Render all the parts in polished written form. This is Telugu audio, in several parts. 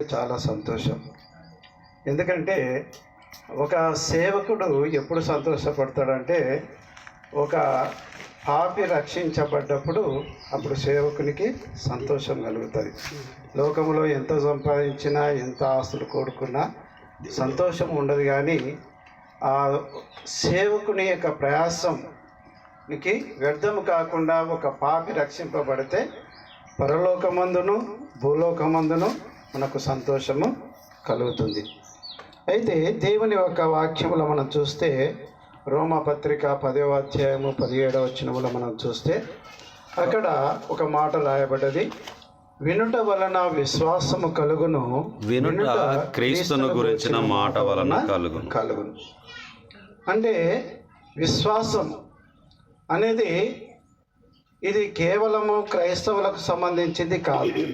చాలా సంతోషం. ఎందుకంటే ఒక సేవకుడు ఎప్పుడు సంతోషపడతాడంటే ఒక పాపి రక్షించబడ్డప్పుడు అప్పుడు సేవకునికి సంతోషం కలుగుతుంది. లోకంలో ఎంత సంపాదించినా ఎంత ఆస్తులు కూడుకున్నా సంతోషం ఉండదు. కానీ ఆ సేవకుని యొక్క ప్రయాసంకి వ్యర్థం కాకుండా ఒక పాపి రక్షింపబడితే పరలోకమందును భూలోకమందును మనకు సంతోషము కలుగుతుంది. అయితే దేవుని యొక్క వాక్యములో మనం చూస్తే రోమపత్రిక 10వ అధ్యాయము 17వ వచనములో మనం చూస్తే అక్కడ ఒక మాట రాయబడ్డది, వినుట వలన విశ్వాసము కలుగును, వినుట క్రీస్తును గురించిన మాట వలన కలుగును. అంటే విశ్వాసం అనేది ఇది కేవలము క్రైస్తవులకు సంబంధించింది కాదు.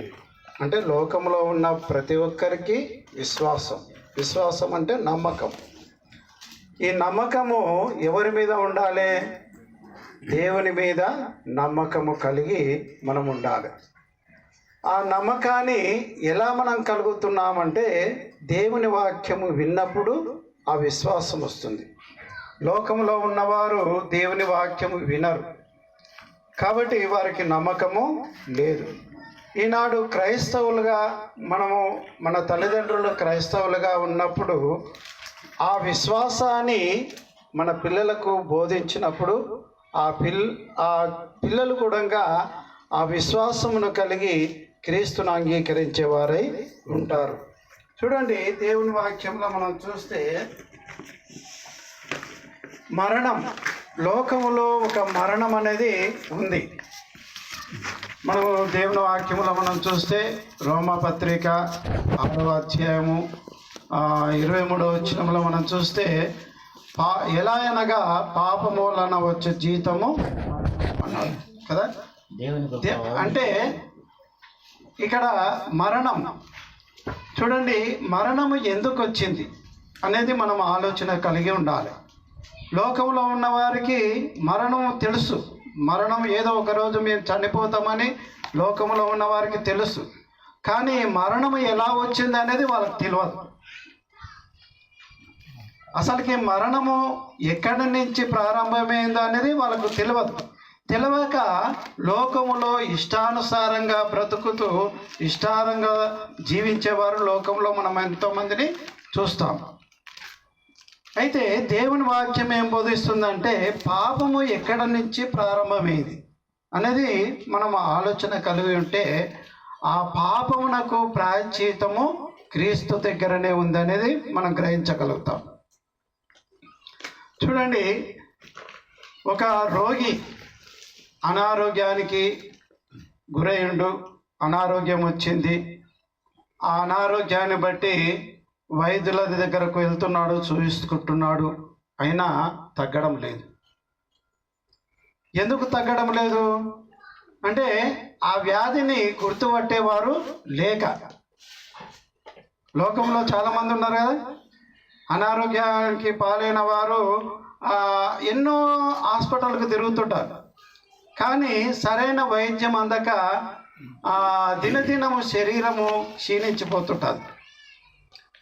అంటే లోకంలో ఉన్న ప్రతి ఒక్కరికి విశ్వాసం అంటే నమ్మకం. ఈ నమ్మకము ఎవరి మీద ఉండాలి? దేవుని మీద నమ్మకము కలిగి మనం ఉండాలి. ఆ నమ్మకాన్ని ఎలా మనం కలుగుతున్నామంటే దేవుని వాక్యము విన్నప్పుడు ఆ విశ్వాసం వస్తుంది. లోకంలో ఉన్నవారు దేవుని వాక్యము వినరు కాబట్టి వారికి నమ్మకము లేదు. ఈనాడు క్రైస్తవులుగా మన తల్లిదండ్రులు క్రైస్తవులుగా ఉన్నప్పుడు ఆ విశ్వాసాన్ని మన పిల్లలకు బోధించినప్పుడు ఆ పిల్లలు కూడా ఆ విశ్వాసమును కలిగి క్రీస్తును అంగీకరించేవారై ఉంటారు. చూడండి, దేవుని వాక్యంలో మనం చూస్తే మరణం, లోకములో ఒక మరణం అనేది ఉంది. మనం దేవుని వాక్యములో మనం చూస్తే రోమపత్రిక 6వ అధ్యాయము 23వ వచనంలో మనం చూస్తే ఎలా అనగా పాపము వలన వచ్చే జీతము అన్నారు కదా. అంటే ఇక్కడ మరణం, చూడండి, మరణము ఎందుకు వచ్చింది అనేది మనం ఆలోచన కలిగి ఉండాలి. లోకంలో ఉన్న వారికి మరణం తెలుసు. మరణం ఏదో ఒకరోజు మేము చనిపోతామని లోకంలో ఉన్న వారికి తెలుసు. కానీ మరణం ఎలా వచ్చింది అనేది వాళ్ళకి తెలియదు. అసలుకి మరణము ఎక్కడి నుంచి ప్రారంభమైందో అనేది వాళ్ళకు తెలియక లోకములో ఇష్టానుసారంగా బ్రతుకుతూ ఇష్టారంగా జీవించేవారు లోకంలో మనం ఎంతోమందిని చూస్తాం. అయితే దేవుని వాక్యం ఏం బోధిస్తుందంటే పాపము ఎక్కడి నుంచి ప్రారంభమైంది అనేది మనం ఆలోచన కలిగి ఉంటే ఆ పాపమునకు ప్రాయశ్చిత్తము క్రీస్తు దగ్గరనే ఉందనేది మనం గ్రహించగలుగుతాం. చూడండి, ఒక రోగి అనారోగ్యానికి గురయ్యిండు, అనారోగ్యం వచ్చింది. ఆ అనారోగ్యాన్ని బట్టి వైద్యుల దగ్గరకు వెళ్తున్నాడు, చూసుకుంటున్నాడు, అయినా తగ్గడం లేదు. ఎందుకు తగ్గడం లేదు అంటే ఆ వ్యాధిని గుర్తుపట్టేవారు లేక. లోకంలో చాలామంది ఉన్నారు కదా, అనారోగ్యానికి పాలైన వారు ఎన్నో హాస్పిటల్కి తిరుగుతుంటారు. కానీ సరైన వైద్యం అందక దినదినము శరీరము క్షీణించిపోతుంటుంది.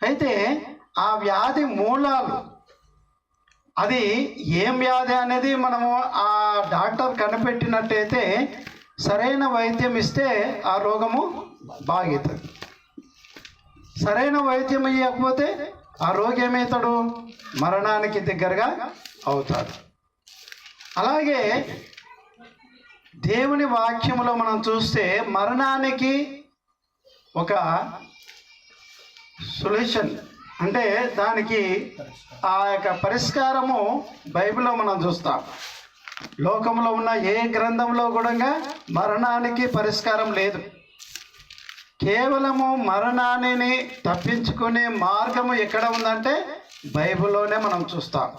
అయితే ఆ వ్యాధి మూలాలు, అది ఏం వ్యాధి అనేది మనము ఆ డాక్టర్ కనిపెట్టినట్టయితే సరైన వైద్యం ఇస్తే ఆ రోగము బాగుతుంది. సరైన వైద్యం ఇవ్వకపోతే ఆ రోగి ఏమవుతాడు? మరణానికి దగ్గరగా అవుతాడు. అలాగే దేవుని వాక్యములో మనం చూస్తే మరణానికి ఒక సొల్యూషన్, అంటే దానికి ఆ యొక్క పరిష్కారము బైబిల్లో మనం చూస్తాం. లోకంలో ఉన్న ఏ గ్రంథంలో కూడా మరణానికి పరిష్కారం లేదు. కేవలము మరణాన్ని తప్పించుకునే మార్గము ఎక్కడ ఉందంటే బైబిల్లోనే మనం చూస్తాం.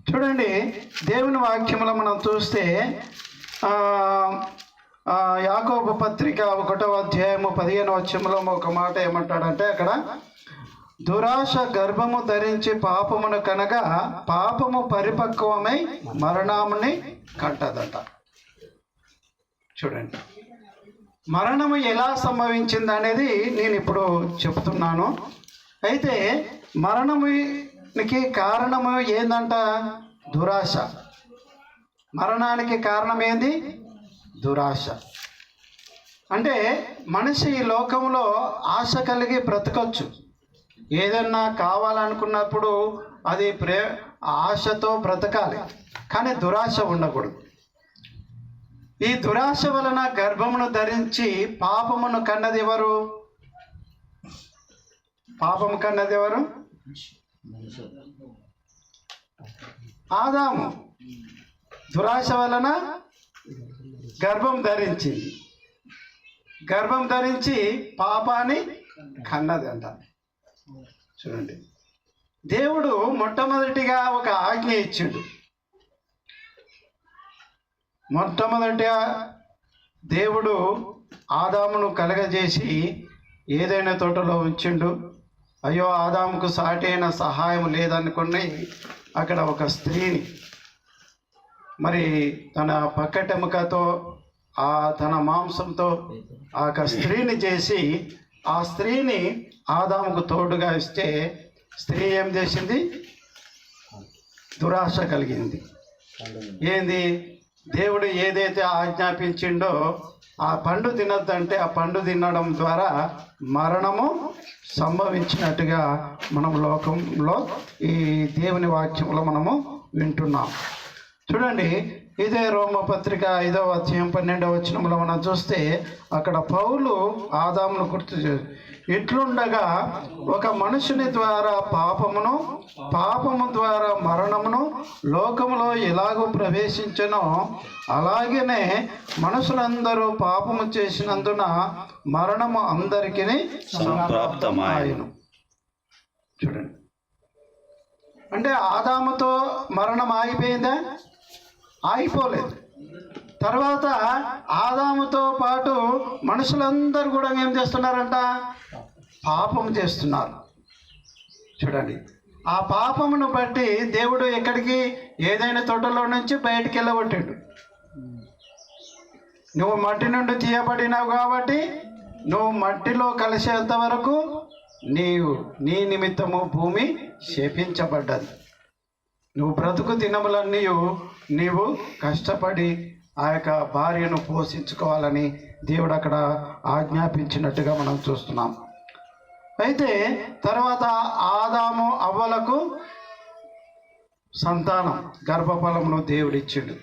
చూడండి, దేవుని వాక్యములో మనం చూస్తే యాకోబు పత్రిక 1వ అధ్యాయము 15వ వచనంలో ఒక మాట ఏమంటాడంటే, అక్కడ దురాశ గర్భము ధరించి పాపమును కనగా పాపము పరిపక్వమై మరణాముని కంటదట. చూడండి, మరణము ఎలా సంభవించింది అనేది నేను ఇప్పుడు చెప్తున్నాను. అయితే మరణమునికి కారణము ఏందంట? దురాశ. మరణానికి కారణం ఏంది? దురాశ. అంటే మనిషి ఈ లోకంలో ఆశ కలిగి బ్రతకొచ్చు. ఏదన్నా కావాలనుకున్నప్పుడు అది ఆశతో బ్రతకాలి, కానీ దురాశ ఉండకూడదు. ఈ దురాశ వలన గర్భమును ధరించి పాపమును కన్నది ఎవరు? పాపము కన్నది ఎవరు? ఆదాము. దురాశ వలన గర్భం ధరించింది. గర్భం ధరించి పాపాన్ని కన్నది అంట. చూడండి, దేవుడు మొట్టమొదటిగా ఒక ఆజ్ఞ ఇచ్చిండు. మొట్టమొదటిగా దేవుడు ఆదామును కలగజేసి ఏదైనా తోటలో ఉంచిండు. అయ్యో, ఆదాముకు సాటి అయిన సహాయం లేదనుకుని అక్కడ ఒక స్త్రీని, మరి తన పక్కటెముకతో తన మాంసంతో ఆ స్త్రీని చేసి ఆ స్త్రీని ఆదాముకు తోడుగా ఇస్తే స్త్రీ ఏం చేసింది? దురాశ కలిగింది. ఏంది? దేవుడు ఏదైతే ఆజ్ఞాపించిండో ఆ పండు తినొద్దంటే ఆ పండు తినడం ద్వారా మరణము సంభవించినట్టుగా మనం లోకంలో ఈ దేవుని వాక్యంలో మనము వింటున్నాం. చూడండి, ఇదే రోమపత్రిక 5వ అధ్యాయం 12వ వచనంలో మనం చూస్తే అక్కడ పౌలు ఆదామును గుర్తు ఇట్లుండగా ఒక మనుషుని ద్వారా పాపము ద్వారా మరణమును లోకములో ఎలాగో ప్రవేశించనో అలాగనే మనుషులందరూ పాపము చేసినందున మరణము అందరికీ సంప్రాప్తమాయెను. చూడండి, అంటే ఆదాముతో మరణం ఆగిపోయిందా? ఆగిపోలేదు. తర్వాత ఆదాముతో పాటు మనుషులందరూ కూడా ఏం చేస్తున్నారంట? పాపం చేస్తున్నారు. చూడండి, ఆ పాపమును బట్టి దేవుడు ఎక్కడికి? ఏదైనా తోటలో నుంచి బయటికి వెళ్ళగొట్టాడు. నువ్వు మట్టి నుండి తీయబడినావు కాబట్టి నువ్వు మట్టిలో కలిసేంత వరకు నీ నిమిత్తము భూమి శపించబడ్డది. నువ్వు బ్రతుకు దినములన్నీ నీవు కష్టపడి ఆ యొక్క భార్యను పోషించుకోవాలని దేవుడు అక్కడ ఆజ్ఞాపించినట్టుగా మనం చూస్తున్నాం. అయితే తర్వాత ఆదాము అవ్వలకు సంతానం గర్భఫలమును దేవుడిచ్చిండు.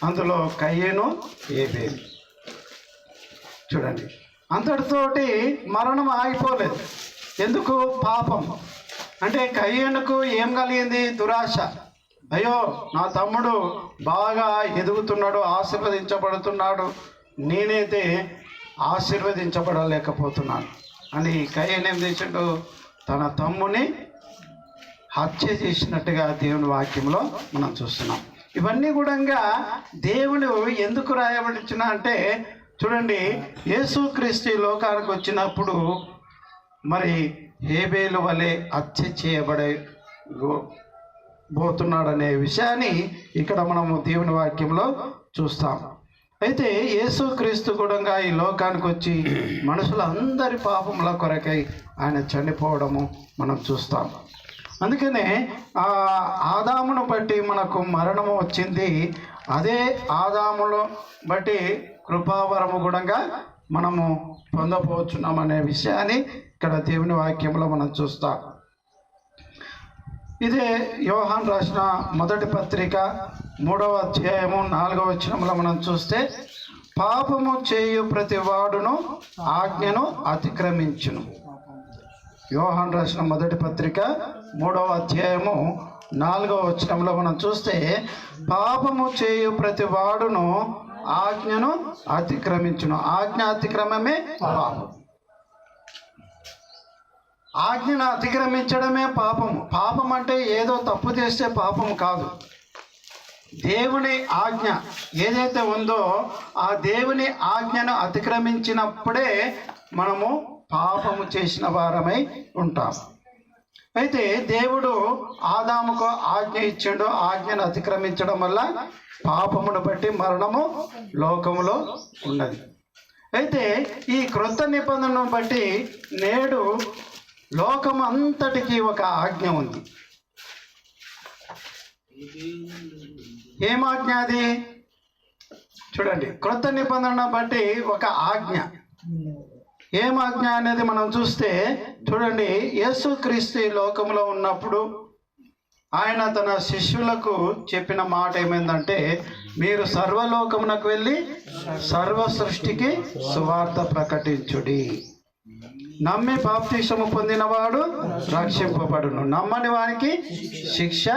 అందులో కయ్యను హేబేలు. చూడండి, అంతటితోటి మరణం ఆగిపోలేదు. ఎందుకు? పాపం. అంటే కయ్యనుకు ఏం కలిగింది? దురాశ. అయ్యో, నా తమ్ముడు బాగా ఎదుగుతున్నాడు, ఆశీర్వదించబడుతున్నాడు, నేనైతే ఆశీర్వదించబడలేకపోతున్నాను అని కయ్యను ఏం చేసాడు? తన తమ్ముని హత్య చేసినట్టుగా దేవుని వాక్యంలో మనం చూస్తున్నాం. ఇవన్నీ కూడా దేవుడు ఎందుకు రాయబడిన అంటే, చూడండి, యేసుక్రీస్తు ఈ లోకానికి వచ్చినప్పుడు మరి హేబేలు వలె హత్య చేయబడే పోతున్నాడనే విషయాన్ని ఇక్కడ మనము దేవుని వాక్యంలో చూస్తాం. అయితే యేసుక్రీస్తు కూడా ఈ లోకానికి వచ్చి మనుషులందరి పాపముల కొరకై ఆయన చనిపోవడము మనం చూస్తాం. అందుకనే ఆ ఆదామును బట్టి మనకు మరణము వచ్చింది. అదే ఆదామును బట్టి కృపావరము కూడా మనము పొందపోవచ్చున్నాం అనే విషయాన్ని ఇక్కడ దేవుని వాక్యంలో మనం చూస్తాం. ఇదే యోహాన్ రాసిన మొదటి పత్రిక 3వ అధ్యాయము 4వ వచనంలో మనం చూస్తే, పాపము చేయు ప్రతి వాడును ఆజ్ఞను అతిక్రమించును. యోహాన్ రాసిన మొదటి పత్రిక 3వ అధ్యాయము 4వ వచనంలో మనం చూస్తే, పాపము చేయు ప్రతి వాడును ఆజ్ఞను అతిక్రమించును. ఆజ్ఞ అతిక్రమమే పాపం. ఆజ్ఞను అతిక్రమించడమే పాపము. పాపం అంటే ఏదో తప్పు చేస్తే పాపము కాదు. దేవుని ఆజ్ఞ ఏదైతే ఉందో ఆ దేవుని ఆజ్ఞను అతిక్రమించినప్పుడే మనము పాపము చేసిన వారమై ఉంటాం. అయితే దేవుడు ఆదాముకు ఆజ్ఞ ఇచ్చిండు. ఆజ్ఞను అతిక్రమించడం వల్ల పాపమును బట్టి మరణము లోకములో ఉన్నది. అయితే ఈ క్రొత్త నిబంధనను బట్టి నేడు లోకం అంతటికీ ఒక ఆజ్ఞ ఉంది. ఏం ఆజ్ఞ అది? చూడండి, క్రొత్త నిబంధన బట్టి ఒక ఆజ్ఞ. ఏం ఆజ్ఞ అనేది మనం చూస్తే చూడండి, యేసుక్రీస్తు ఈ లోకంలో ఉన్నప్పుడు ఆయన తన శిష్యులకు చెప్పిన మాట ఏమైందంటే, మీరు సర్వలోకమునకు వెళ్ళి సర్వ సృష్టికి సువార్త ప్రకటించుడి. నమ్మి బాప్తిసము పొందినవాడు రక్షింపబడును, నమ్మని వారికి శిక్ష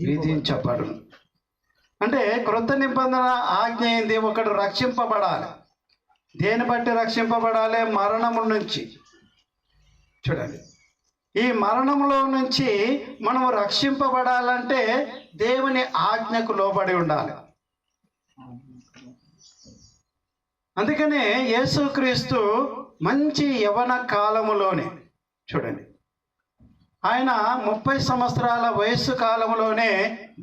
విధించబడును. అంటే క్రొత్త నిబంధన ఆజ్ఞ ఏంది? ఒకడు రక్షింపబడాలి. దేని బట్టి రక్షింపబడాలి? మరణము నుంచి. చూడండి, ఈ మరణంలో నుంచి మనము రక్షింపబడాలంటే దేవుని ఆజ్ఞకు లోబడి ఉండాలి. అందుకనే యేసుక్రీస్తు మంచి యవన కాలములోనే, చూడండి, ఆయన 30 సంవత్సరాల వయస్సు కాలంలోనే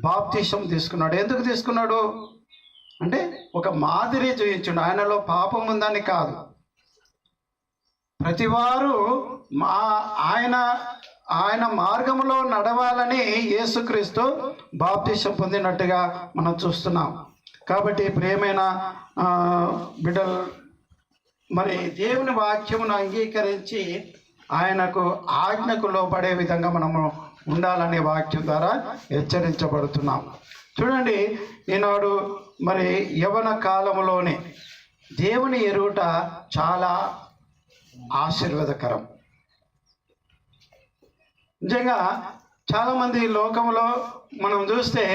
బాప్తిసం తీసుకున్నాడు. ఎందుకు తీసుకున్నాడు అంటే ఒక మాదిరి చూయించుండు. ఆయనలో పాపం ఉందని కాదు, ప్రతివారు ఆయన మార్గంలో నడవాలని యేసుక్రీస్తు బాప్తిసం పొందినట్టుగా మనం చూస్తున్నాం. కాబట్టి ప్రియమైన బిడ్డలు, మరి దేవుని వాక్యమును అంగీకరించి ఆయనకు ఆజ్ఞకు లోపడే విధంగా మనము ఉండాలనే వాక్యం ద్వారా హెచ్చరించబడుతున్నాం. చూడండి, ఈనాడు మరి యవన కాలంలోనే దేవుని ఎరుట చాలా ఆశీర్వాదకరం. నిజంగా చాలామంది లోకంలో మనం చూస్తే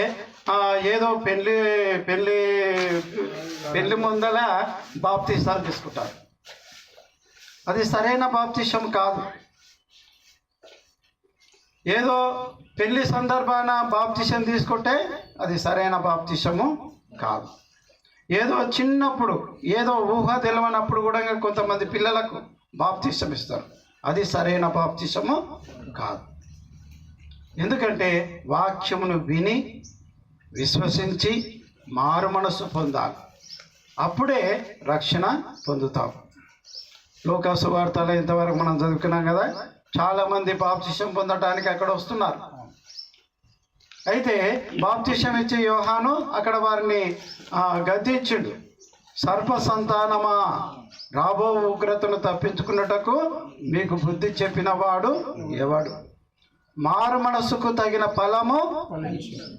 ఏదో పెళ్ళి ముందల బాప్తిసాలు తీసుకుంటారు. అది సరైన బాప్తిసం కాదు. ఏదో పెళ్లి సందర్భాన బాప్తిసం తీసుకుంటే అది సరైన బాప్తిసము కాదు. ఏదో చిన్నప్పుడు ఏదో ఊహ తెలియనప్పుడు కూడా కొంతమంది పిల్లలకు బాప్తిసం ఇస్తారు. అది సరైన బాప్తిసము కాదు. ఎందుకంటే వాక్యమును విని విశ్వసించి మారు మనసు పొందాలి. అప్పుడే రక్షణ పొందుతాం. లోకాసు వార్తలో ఇంతవరకు మనం చదువుకున్నాం కదా, చాలామంది బాప్తిసం పొందడానికి అక్కడ వస్తున్నారు. అయితే బాప్తిసం ఇచ్చే యోహాను అక్కడ వారిని గద్దించుడు. సర్ప సంతానమా, రాబో ఉగ్రతను తప్పించుకున్నటకు మీకు బుద్ధి చెప్పిన వాడు ఎవడు? మారు మనసుకు తగిన ఫలము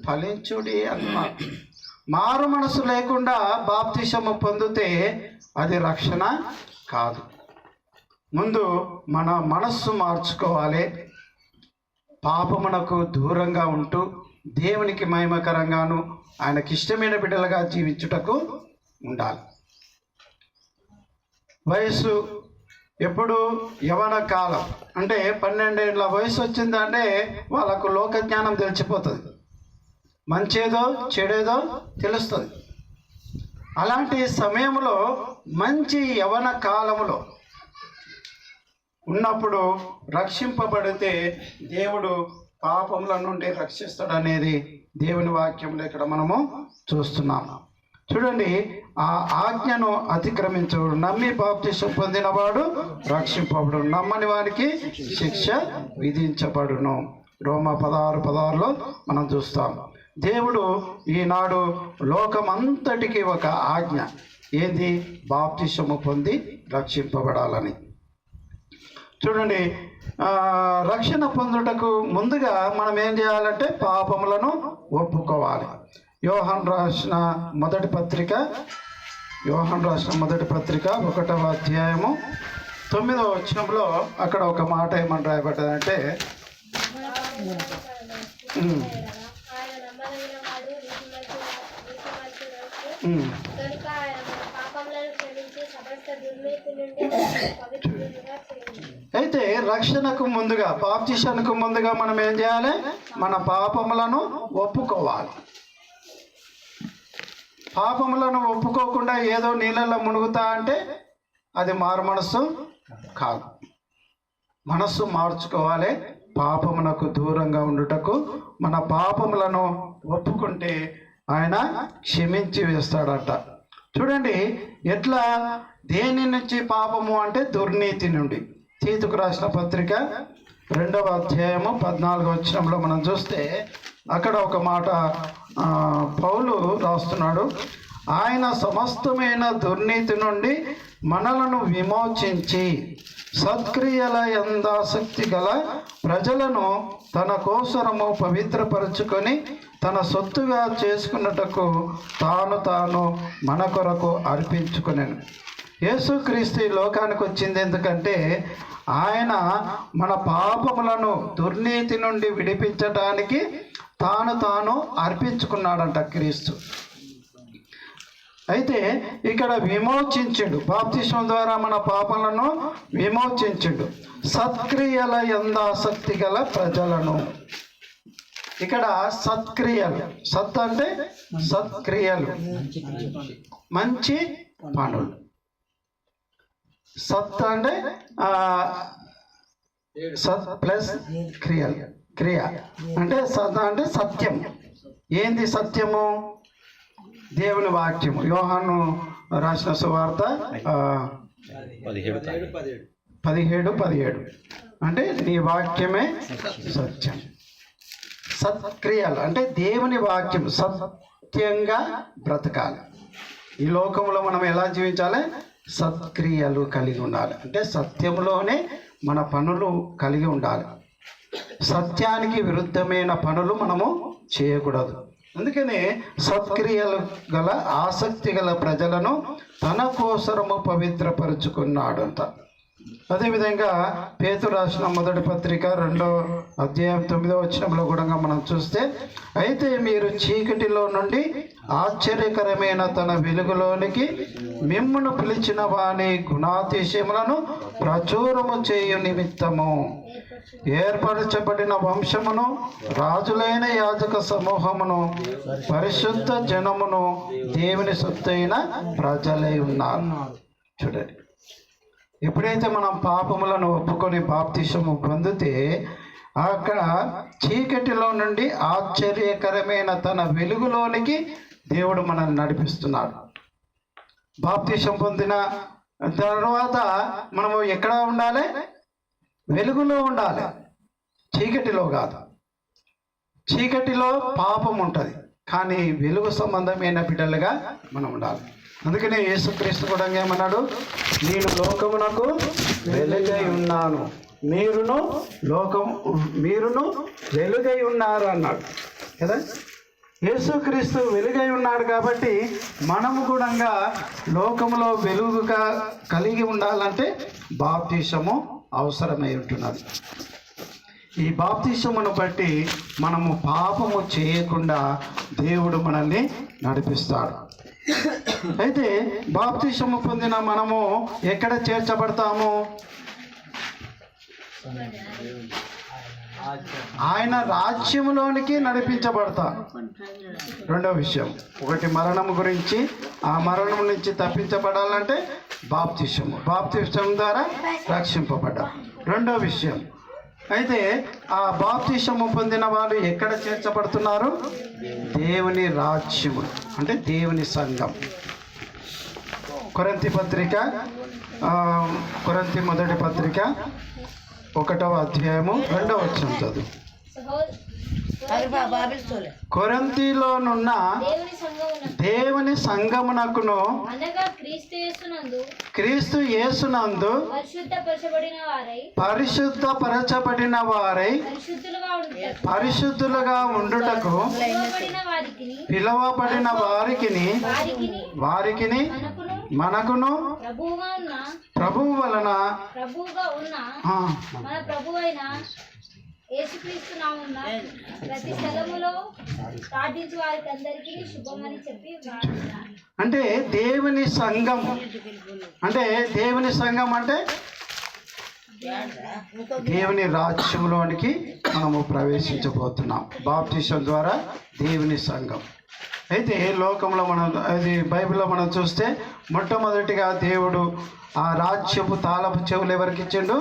ఫలించుడి అన్నారు. మారు మనసు లేకుండా బాప్తిసము పొందితే అది రక్షణ కాదు. ముందు మన మనస్సు మార్చుకోవాలి. పాపమునకు దూరంగా ఉంటూ దేవునికి మహిమకరంగాను ఆయనకి ఇష్టమైన బిడ్డలుగా జీవించుటకు ఉండాలి. వయసు ఎప్పుడు? యవన కాలం అంటే 12 ఏళ్ళ వయసు వచ్చిందంటే వాళ్ళకు లోక జ్ఞానం తెలిసిపోతుంది, మంచేదో చెడేదో తెలుస్తుంది. అలాంటి సమయంలో మంచి యవన కాలములో ఉన్నప్పుడు రక్షింపబడితే దేవుడు పాపముల నుండి రక్షిస్తాడనేది దేవుని వాక్యంలో ఇక్కడ మనము చూస్తున్నాం. చూడండి, ఆ ఆజ్ఞను అతిక్రమించడు. నమ్మి బాప్తిసం పొందినవాడు రక్షింపబడు, నమ్మని వారికి శిక్ష విధించబడును. రోమా 16:16 మనం చూస్తాం. దేవుడు ఈనాడు లోకమంతటికి ఒక ఆజ్ఞ ఏంది? బాప్తిసము పొంది రక్షింపబడాలని. చూడండి, రక్షణ పొందుటకు ముందుగా మనం ఏం చేయాలంటే పాపములను ఒప్పుకోవాలి. యోహాను రాసిన మొదటి పత్రిక 1వ అధ్యాయము 9వ వచనంలో అక్కడ ఒక మాట ఏమని రాయబడ్డదంటే, అయితే రక్షణకు ముందుగా, బాప్తిసానికి ముందుగా మనం ఏం చేయాలి? మన పాపములను ఒప్పుకోవాలి. పాపములను ఒప్పుకోకుండా ఏదో నీళ్ళల్లో మునుగుతా అంటే అది మారు మనస్సు కాదు. మనస్సు మార్చుకోవాలి. పాపమునకు దూరంగా ఉండుటకు మన పాపములను ఒప్పుకుంటే ఆయన క్షమించి వేస్తాడట. చూడండి, ఎట్లా దేని నుంచి పాపము అంటే దుర్నీతి నుండి. తీతుకు రాసిన పత్రిక 2వ అధ్యాయము 14వ వచనంలో మనం చూస్తే అక్కడ ఒక మాట పౌలు రాస్తున్నాడు. ఆయన సమస్తమైన దుర్నీతి నుండి మనలను విమోచించి సత్క్రియల యందాసక్తి గల ప్రజలను తన కోసరము పవిత్రపరుచుకొని తన సొత్తుగా చేసుకున్నటకు తాను మన కొరకు అర్పించుకునేను. యేసుక్రీస్తు ఈ లోకానికి వచ్చింది ఎందుకంటే ఆయన మన పాపములను దుర్నీతి నుండి విడిపించడానికి తాను అర్పించుకున్నాడంట క్రీస్తు. అయితే ఇక్కడ విమోచించుడు, బాప్తిస్మం ద్వారా మన పాపలను విమోచించుడు. సత్క్రియల యందాసక్తి గల ప్రజలను, ఇక్కడ సత్క్రియలు, సత్ అంటే సత్క్రియలు, మంచి పనులు. సత్ అంటే సత్ ప్లస్ క్రియలు, క్రియ అంటే సత్ అంటే సత్యం. ఏంది సత్యము? దేవుని వాక్యము. యోహాను రాసిన సువార్త 17:17 అంటే నీ వాక్యమే సత్యం. సత్క్రియలు అంటే దేవుని వాక్యం, సత్యంగా బ్రతకాలి. ఈ లోకంలో మనం ఎలా జీవించాలి? సత్క్రియలు కలిగి ఉండాలి. అంటే సత్యంలోనే మన పనులు కలిగి ఉండాలి. సత్యానికి విరుద్ధమైన పనులు మనము చేయకూడదు. అందుకనే సత్క్రియలు గల ఆసక్తి గల ప్రజలను తన కోసరము పవిత్రపరుచుకున్నాడు అంట. అదేవిధంగా పేతురు రాసిన మొదటి పత్రిక 2వ అధ్యాయం 9వ వచనంలో కూడా మనం చూస్తే, అయితే మీరు చీకటిలో నుండి ఆశ్చర్యకరమైన తన వెలుగులోనికి మిమ్మును పిలిచిన వాని గుణాతిశయములను ప్రచురము చేయు నిమిత్తము ఏర్పరచబడిన వంశమును, రాజులైన యాజక సమూహమును, పరిశుద్ధ జనమును, దేవుని సొత్తైన ప్రజలై ఉన్నారు. చూడండి, ఎప్పుడైతే మనం పాపములను ఒప్పుకొని బాప్తిసము పొందితే అక్కడ చీకటిలో నుండి ఆశ్చర్యకరమైన తన వెలుగులోనికి దేవుడు మనల్ని నడిపిస్తున్నాడు. బాప్తిసం పొందిన తర్వాత మనము ఎక్కడ ఉండాలి? వెలుగులో ఉండాలి, చీకటిలో కాదు. చీకటిలో పాపం ఉంటుంది, కానీ వెలుగు సంబంధమైన బిడ్డలుగా మనం ఉండాలి. అందుకనే యేసుక్రీస్తు కూడా ఏమన్నాడు? నేను లోకమునకు వెలుగై ఉన్నాను, మీరును వెలుగై ఉన్నారు అన్నాడు కదా. యేసుక్రీస్తు వెలుగై ఉన్నాడు కాబట్టి మనము కూడా లోకములో వెలుగుగా కలిగి ఉండాలంటే బాప్తిసము అవసరమై ఉంటున్నది. ఈ బాప్తిసమును బట్టి మనము పాపము చేయకుండా దేవుడు మనల్ని నడిపిస్తాడు. అయితే బాప్తిసము పొందిన మనము ఎక్కడ చేర్చబడతాము? ఆయన రాజ్యములోనికి నడిపించబడతాం. రెండో విషయం, ఒకటి మరణము గురించి, ఆ మరణం నుంచి తప్పించబడాలంటే బాప్తిసం ద్వారా రక్షింపబడ్డాం. రెండో విషయం, అయితే ఆ బాప్తిసము పొందిన వారు ఎక్కడ చేర్చబడుతున్నారు? దేవుని రాజ్యము అంటే దేవుని సంఘం. కొరింథీ మొదటి పత్రిక 1వ అధ్యాయము 2వ వచనం చదువు. కొరింథీలోనున్న దేవుని సంఘమునకును క్రీస్తు యేసునందు పరిశుద్ధపరచబడిన వారై పరిశుద్ధులుగా ఉండుటకు పిలువబడిన వారికిని మనకును ప్రభువు వలన యేసుక్రీస్తు నామమున ప్రతి స్థలములో ప్రార్థించు వారికందరికీ శుభమని చెప్పి అంటే దేవుని సంఘం అంటే దేవుని రాజ్యంలోనికి మనము ప్రవేశించబోతున్నాం బాప్తిసం ద్వారా. దేవుని సంఘం అయితే లోకంలో మనం అది బైబిల్లో మనం చూస్తే మొట్టమొదటిగా దేవుడు ఆ రాజ్యపు తాళపు చెవులు ఎవరికి ఇచ్చిండు?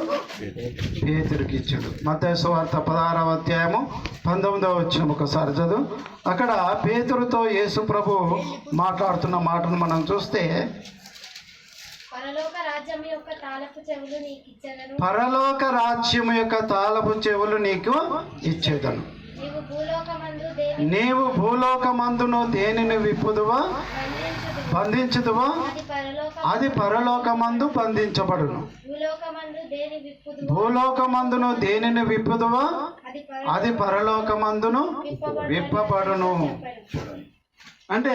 పేతురుకి ఇచ్చిండు. మత్తయి సువార్త 16వ అధ్యాయము 19వ వచనం ఒకసారి చదువు. అక్కడ పేతురుతో యేసు ప్రభు మాట్లాడుతున్న మాటను మనం చూస్తే, పరలోక రాజ్యం యొక్క తాళపు చెవులు నీకు ఇచ్చెదను. పరలోక రాజ్యం యొక్క తాళపు చెవులు నీకు ఇచ్చేదను. నీవు భూలోకమందును దేనిని విప్పుదువో బంధించుదువో అది పరలోకమందు బంధించబడును. భూలోకమందును దేనిని విప్పుదువో అది పరలోకమందును విప్పబడును. అంటే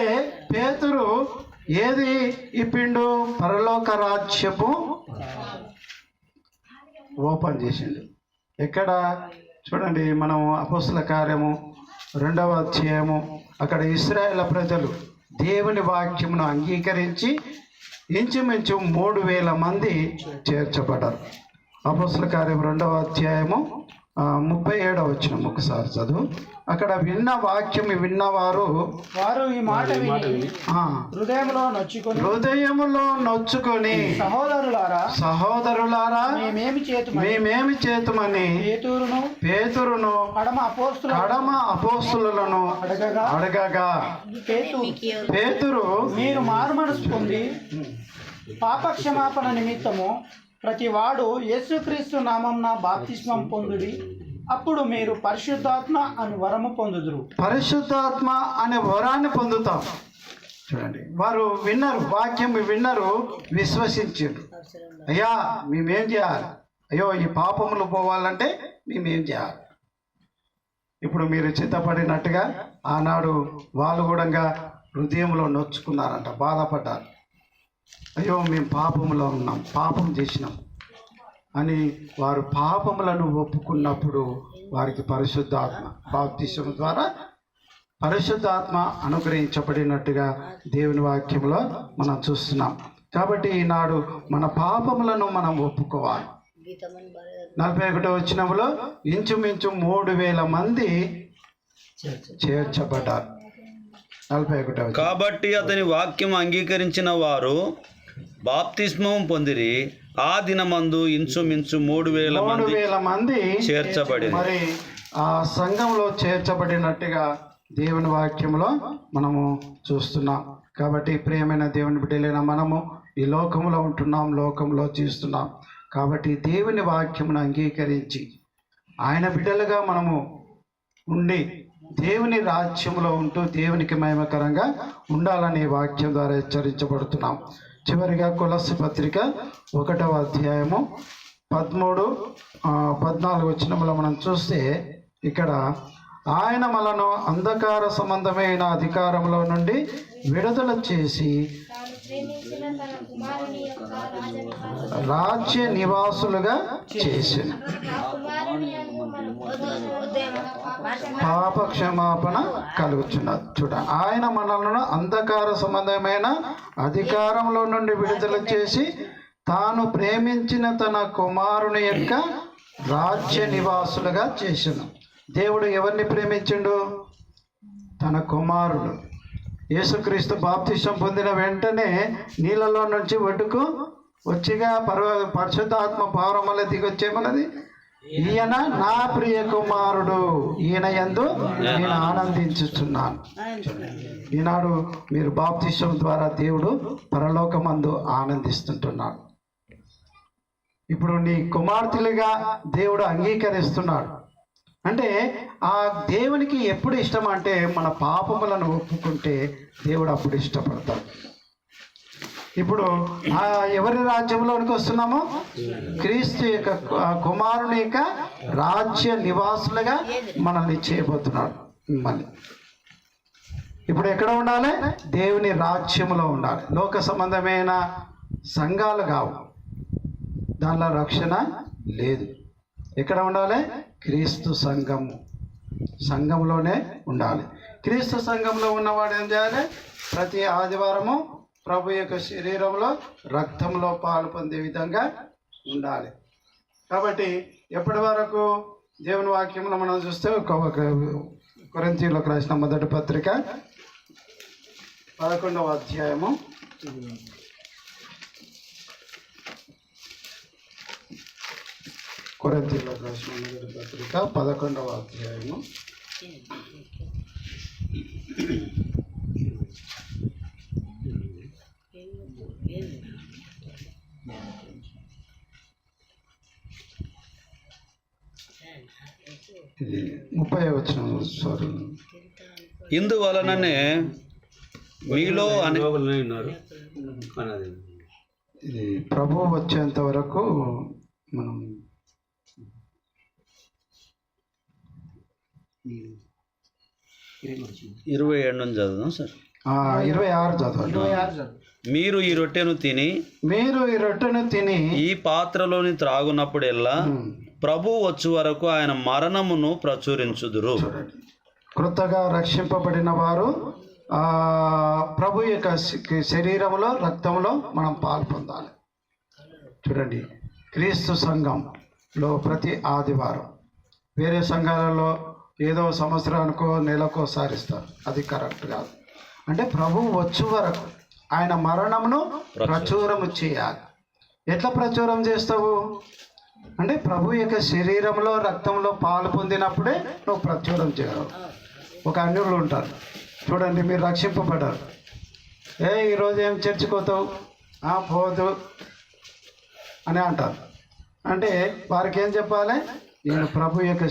పేతురు ఏది ఇప్పిండు? పరలోక రాజ్యపు ఓపెన్ చేసిండు. ఎక్కడ చూడండి, మనం అపోస్తల కార్యము 2వ అధ్యాయము, అక్కడ ఇశ్రాయేలు ప్రజలు దేవుని వాక్యమును అంగీకరించి ఇంచుమించు 3000 మంది చేర్చబడ్డారు. అపోస్తల కార్యం 2వ అధ్యాయము 37వ వచనం ఒకసారి చదువు. అక్కడ విన్నవారు ఈ మాట విని హృదయములో నొచ్చుకొని సహోదరులారా మేమేమి చేతుమని పేతురును కడమ అపోస్తులను అడగగా పేతురు, మీరు మారుమనసు పొంది పాపక్షమాపణ నిమిత్తము ప్రతి వాడు యేసుక్రీస్తు నామమున బాప్తిస్మం పొందుడి, అప్పుడు మీరు పరిశుద్ధాత్మ అని వరము పొందుదురు. పరిశుద్ధాత్మ అనే వరాన్ని పొందుతాం. చూడండి, వారు విన్నారు, వాక్యం విన్నారు, విశ్వసించారు. అయ్యా మేమేం చేయాలి? అయ్యో ఈ పాపములు పోవాలంటే మేమేం చేయాలి? ఇప్పుడు మీరు చిత్తపడినట్టుగా ఆనాడు వాళ్ళు కూడా హృదయంలో నొచ్చుకున్నారంట, బాధపడ్డారు. అయ్యో మేము పాపంలో ఉన్నాం, పాపం చేసినాం అని వారు పాపములను ఒప్పుకున్నప్పుడు వారికి పరిశుద్ధాత్మ బాప్తిస్మం ద్వారా పరిశుద్ధాత్మ అనుగ్రహించబడినట్టుగా దేవుని వాక్యంలో మనం చూస్తున్నాం. కాబట్టి ఈనాడు మన పాపములను మనం ఒప్పుకోవాలి. 41వ వచనంలో ఇంచుమించు 3000 మంది చేర్చబడ్డారు. 41వ. కాబట్టి అతని వాక్యం అంగీకరించిన వారు బాప్తిస్మం పొందిరి. ఆ దినమందు ఇంచుమించు 3000 మంది చేర్చబడి మరి ఆ సంఘంలో చేర్చబడినట్టుగా దేవుని వాక్యంలో మనము చూస్తున్నాం. కాబట్టి ప్రియమైన దేవుని బిడ్డలైన మనము ఈ లోకంలో ఉంటున్నాం, లోకంలో జీవిస్తున్నాం. కాబట్టి దేవుని వాక్యమును అంగీకరించి ఆయన బిడ్డలుగా మనము ఉండి దేవుని రాజ్యంలో ఉంటూ దేవునికి మహిమకరంగా ఉండాలని వాక్యం ద్వారా హెచ్చరించబడుతున్నాం. చివరిగా కొలస్సీ పత్రిక 1వ అధ్యాయము 13-14 వచనములో మనం చూస్తే ఇక్కడ ఆయన మనను అంధకార సంబంధమైన అధికారంలో నుండి విడుదల చేసి రాజ్య నివాసులుగా చేసిన పాప క్షమాపణ కలుగుతున్నది. చూడ, ఆయన మనలను అంధకార సంబంధమైన అధికారంలో నుండి విడుదల చేసి తాను ప్రేమించిన తన కుమారుని యొక్క రాజ్య నివాసులుగా చేసిన. దేవుడు ఎవరిని ప్రేమించిండు? తన కుమారుడు. యేసుక్రీస్తు బాప్తిసం పొందిన వెంటనే నీళ్ళలో నుంచి ఒడ్డుకు వచ్చిగా పరిశుద్ధాత్మ పౌరమల దిగొచ్చేమన్నది, ఈయన నా ప్రియ కుమారుడు, ఈయన యందు నేను ఆనందించుచున్నాను. ఈనాడు మీరు బాప్తిసం ద్వారా దేవుడు పరలోకమందు ఆనందిస్తుంటున్నాడు. ఇప్పుడు నీ కుమార్తెలుగా దేవుడు అంగీకరిస్తున్నాడు. అంటే ఆ దేవునికి ఎప్పుడు ఇష్టం అంటే మన పాపములను ఒప్పుకుంటే దేవుడు అప్పుడు ఇష్టపడతాడు. ఇప్పుడు ఎవరి రాజ్యంలోనికి వస్తున్నామో? క్రీస్తు యొక్క కుమారుని యొక్క రాజ్య నివాసులుగా మనల్ని చేయబోతున్నాడు. మళ్ళీ ఇప్పుడు ఎక్కడ ఉండాలి? దేవుని రాజ్యంలో ఉండాలి. లోక సంబంధమైన సంఘాలు కావు, దానిలో రక్షణ లేదు. ఎక్కడ ఉండాలి? క్రీస్తు సంఘంలోనే ఉండాలి. క్రీస్తు సంఘంలో ఉన్నవాడు ఏం చేయాలి? ప్రతి ఆదివారము ప్రభు యొక్క శరీరంలో రక్తంలో పాలు పొందే విధంగా ఉండాలి. కాబట్టి ఎప్పటి వరకు దేవుని వాక్యంలో మనం చూస్తే కొరింథీయులకు రాసిన మొదటి పత్రిక 11వ అధ్యాయము కొరింథీయులకు రాసిన మొదటి పత్రిక 11వ అధ్యాయము 11 ఇది 30 వచ్చిన సారీ. ఇందువలననే మీలో ఇది ప్రభు వచ్చేంత వరకు మనం 27 నుంచి చదువుదాం సార్. 26 చదవండి. మీరు ఈ రొట్టెను తిని ఈ పాత్రలోని త్రాగునప్పుడెల్లా ప్రభు వచ్చు వరకు ఆయన మరణమును ప్రచురించుదురు. కృతగా రక్షింపబడిన వారు ప్రభు యొక్క శరీరంలో రక్తంలో మనం పాలు పొందాలి. చూడండి, క్రీస్తు సంఘంలో ప్రతి ఆదివారం, వేరే సంఘాలలో ఏదో సంవత్సరానికో నెలకో సారిస్తారు, అది కరెక్ట్ కాదు. అంటే ప్రభు వచ్చు వరకు ఆయన మరణమును ప్రచురము చేయాలి. ఎట్లా ప్రచురం చేస్తావు అంటే ప్రభు యొక్క శరీరంలో రక్తంలో పాలు పొందినప్పుడే నువ్వు ప్రచురం చేయగలవు. ఒక అన్యులు ఉంటారు, చూడండి, మీరు రక్షింపబడ్డారు, ఈరోజు ఏం చర్చికి పోతావు, పోదు అని అంటారు. అంటే వారికి ఏం చెప్పాలి, నేను ప్రభు యొక్క